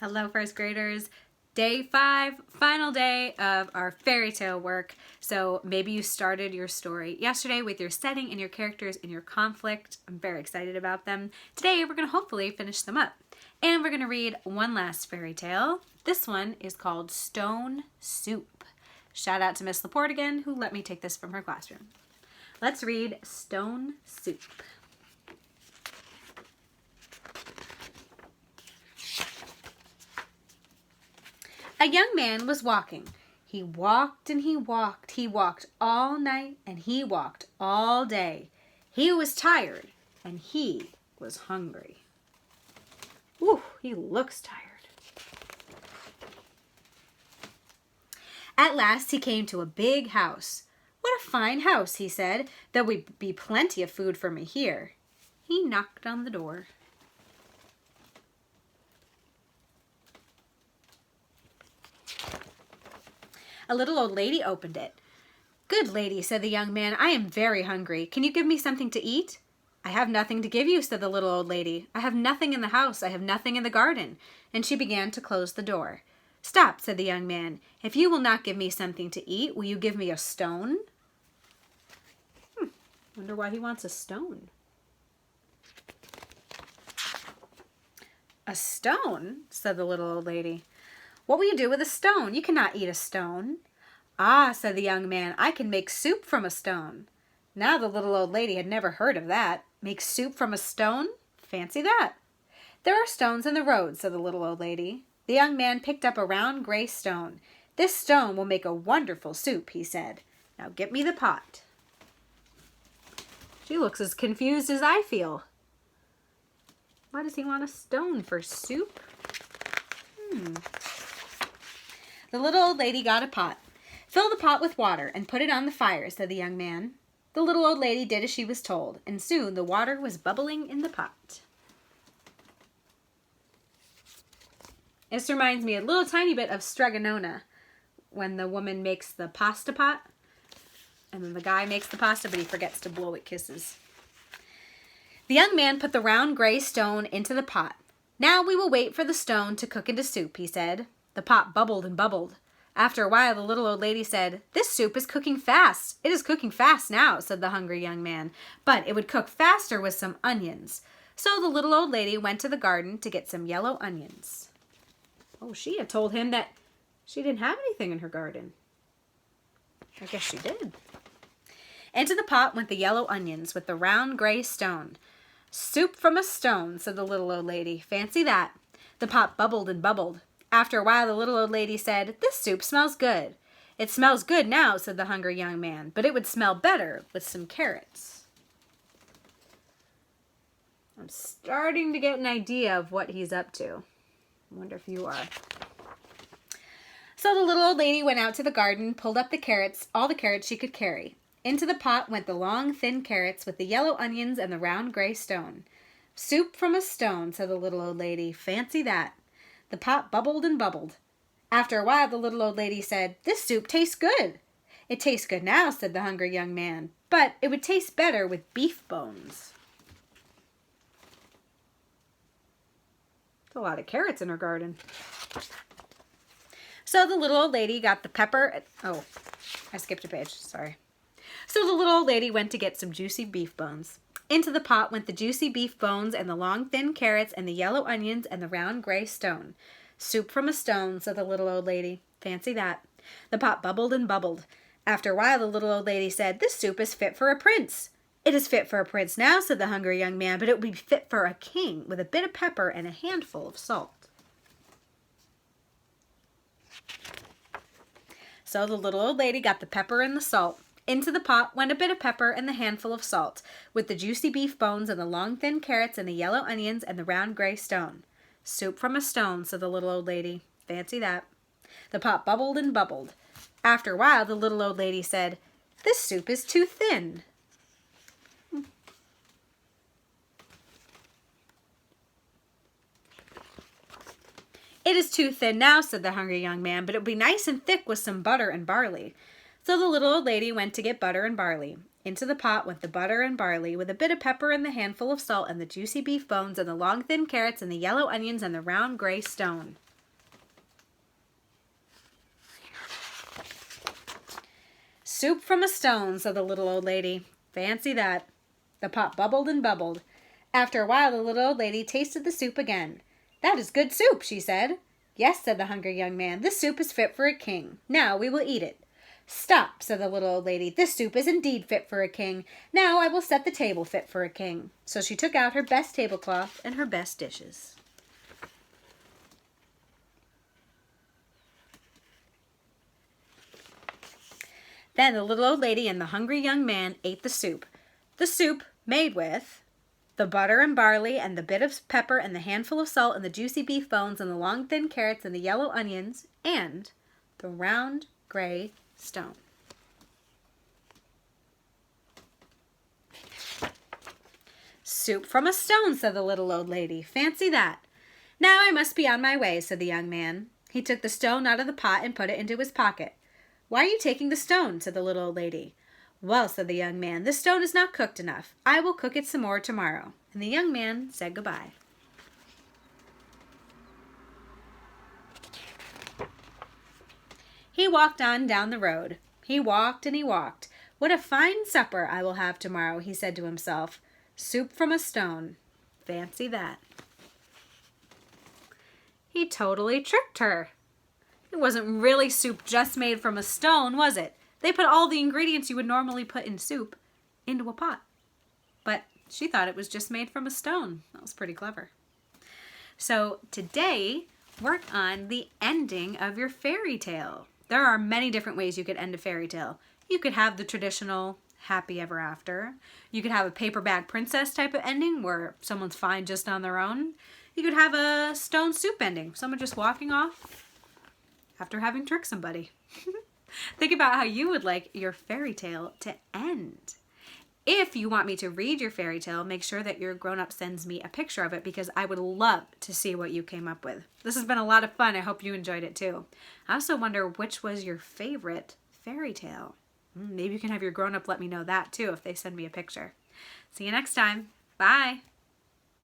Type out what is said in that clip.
Hello, first graders. Day 5, final day of our fairy tale work. So maybe you started your story yesterday with your setting and your characters and your conflict. I'm very excited about them. Today we're going to hopefully finish them up. And we're going to read one last fairy tale. This one is called Stone Soup. Shout out to Miss Laporte again, who let me take this from her classroom. Let's read Stone Soup. A young man was walking. He walked and he walked. He walked all night and he walked all day. He was tired and he was hungry. Ooh, he looks tired. At last he came to a big house. What a fine house, he said. There will be plenty of food for me here. He knocked on the door. A little old lady opened it. "Good lady," said the young man, "I am very hungry. Can you give me something to eat?" "I have nothing to give you," said the little old lady. "I have nothing in the house. I have nothing in the garden." And she began to close the door. "Stop," said the young man. "If you will not give me something to eat, will you give me a stone?" Wonder why he wants a stone. "A stone?" said the little old lady. "What will you do with a stone? You cannot eat a stone." "Ah," said the young man, "I can make soup from a stone." Now the little old lady had never heard of that. Make soup from a stone? Fancy that. "There are stones in the road," said the little old lady. The young man picked up a round gray stone. "This stone will make a wonderful soup," he said. "Now get me the pot." She looks as confused as I feel. Why does he want a stone for soup? The little old lady got a pot. "Fill the pot with water and put it on the fire," said the young man. The little old lady did as she was told, and soon the water was bubbling in the pot. This reminds me a little tiny bit of Stregonona, when the woman makes the pasta pot, and then the guy makes the pasta, but he forgets to blow it kisses. The young man put the round gray stone into the pot. "Now we will wait for the stone to cook into soup," he said. The pot bubbled and bubbled. After a while, the little old lady said, "This soup is cooking fast." "It is cooking fast now," said the hungry young man, "but it would cook faster with some onions." So the little old lady went to the garden to get some yellow onions. Oh, she had told him that she didn't have anything in her garden. I guess she did. Into the pot went the yellow onions with the round gray stone. "Soup from a stone," said the little old lady. Fancy that. The pot bubbled and bubbled. After a while, the little old lady said, "This soup smells good." "It smells good now," said the hungry young man, "but it would smell better with some carrots." I'm starting to get an idea of what he's up to. I wonder if you are. So the little old lady went out to the garden, pulled up the carrots, all the carrots she could carry. Into the pot went the long, thin carrots with the yellow onions and the round gray stone. "Soup from a stone," said the little old lady. Fancy that. The pot bubbled and bubbled. After a while, the little old lady said, "This soup tastes good." "It tastes good now," said the hungry young man, "but it would taste better with beef bones." There's a lot of carrots in her garden. So the little old lady got the pepper. Oh, I skipped a page. Sorry. So the little old lady went to get some juicy beef bones. Into the pot went the juicy beef bones and the long thin carrots and the yellow onions and the round gray stone. "Soup from a stone," said the little old lady. Fancy that. The pot bubbled and bubbled. After a while, the little old lady said, "This soup is fit for a prince." "It is fit for a prince now," said the hungry young man, "but it would be fit for a king with a bit of pepper and a handful of salt." So the little old lady got the pepper and the salt. Into the pot went a bit of pepper and the handful of salt, with the juicy beef bones and the long thin carrots and the yellow onions and the round gray stone. "Soup from a stone," said the little old lady. Fancy that. The pot bubbled and bubbled. After a while, the little old lady said, "This soup is too thin." "It is too thin now," said the hungry young man, "but it would be nice and thick with some butter and barley." So the little old lady went to get butter and barley. Into the pot went the butter and barley, with a bit of pepper and the handful of salt and the juicy beef bones and the long thin carrots and the yellow onions and the round gray stone. Soup from a stone, said the little old lady. Fancy that. The pot bubbled and bubbled. After a while, the little old lady tasted the soup again. That is good soup, she said. Yes, said the hungry young man, this soup is fit for a king. Now we will eat it. Stop, said the little old lady. This soup is indeed fit for a king. Now I will set the table fit for a king. So she took out her best tablecloth and her best dishes. Then the little old lady and the hungry young man ate the soup. The soup made with the butter and barley and the bit of pepper and the handful of salt and the juicy beef bones and the long thin carrots and the yellow onions and the round gray stone. Soup from a stone, said the little old lady. Fancy that. Now I must be on my way, said the young man. He took the stone out of the pot and put it into his pocket. Why are you taking the stone? Said the little old lady. Well, said the young man, the stone is not cooked enough. I will cook it some more tomorrow. And the young man said goodbye. He walked on down the road. He walked and he walked. What a fine supper I will have tomorrow, he said to himself. Soup from a stone. Fancy that. He totally tricked her. It wasn't really soup just made from a stone, was it? They put all the ingredients you would normally put in soup into a pot. But she thought it was just made from a stone. That was pretty clever. So today, work on the ending of your fairy tale. There are many different ways you could end a fairy tale. You could have the traditional happy ever after. You could have a paper bag princess type of ending where someone's fine just on their own. You could have a stone soup ending. Someone just walking off after having tricked somebody. Think about how you would like your fairy tale to end. If you want me to read your fairy tale, make sure that your grown-up sends me a picture of it because I would love to see what you came up with. This has been a lot of fun. I hope you enjoyed it too. I also wonder which was your favorite fairy tale. Maybe you can have your grown-up let me know that too if they send me a picture. See you next time. Bye.